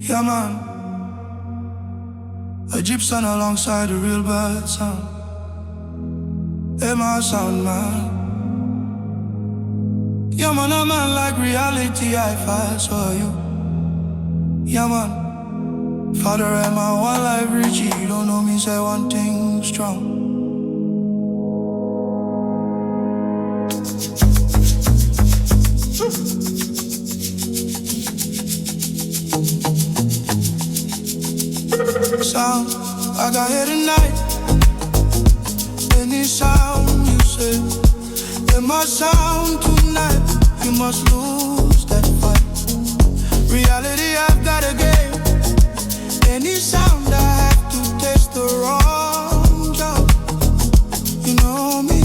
Yeah, man. Egyptian alongside a real bad sound. Hey, my sound, man. Yeah, man, I'm man like reality, hi-fi, so are you. Yeah, man. Father, am I one life Richie? You don't know me, say one thing strong. Sound, I got here tonight. Any sound you say, in my sound tonight, you must lose that fight. Reality, I've got a game. Any sound I have to taste the wrong job. You know me.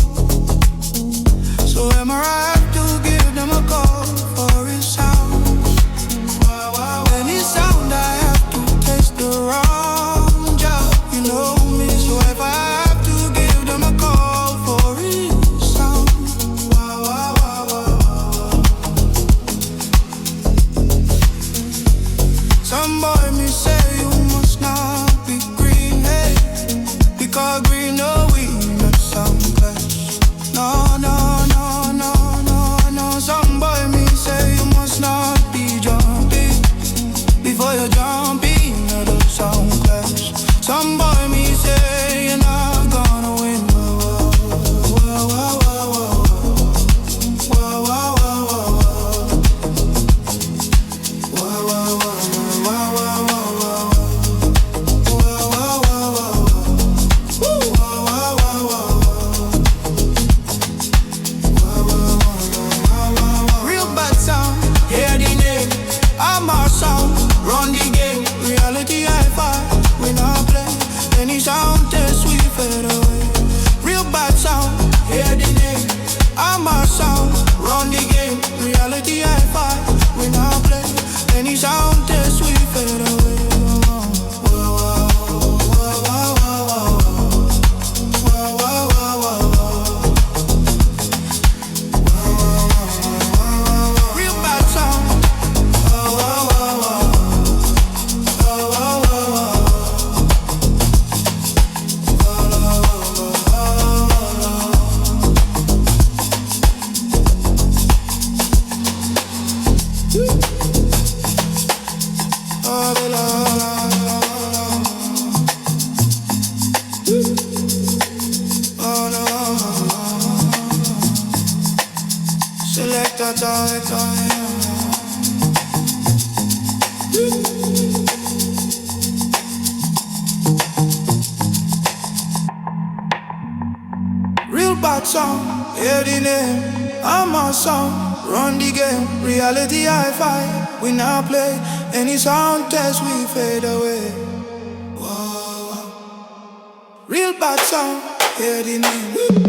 So am I right to give them a call for his sound? Any sound I have to taste the wrong job. You know me. So if I have to give them a call for his sound. Some boy me say you must not be green, hey, because green no we not sound clash. No, no, no, no, no, no. Some boy me say you must not be jumping before you jump in, no don't sound clash. Some boy me say you're not gonna win. Whoa, whoa, whoa, whoa, whoa, whoa, whoa, whoa, whoa, whoa, run the game, reality hi-fi. We not play any sound test, we fade away. Real bad sound, hear the name. I'm our sound, run the game, reality hi-fi. We not play any sound test, we fade away. Real bad song, hear the name. I'm a song, run the game. Reality hi-fi, we now play any sound test, we fade away. Whoa. Real bad song, hear the name.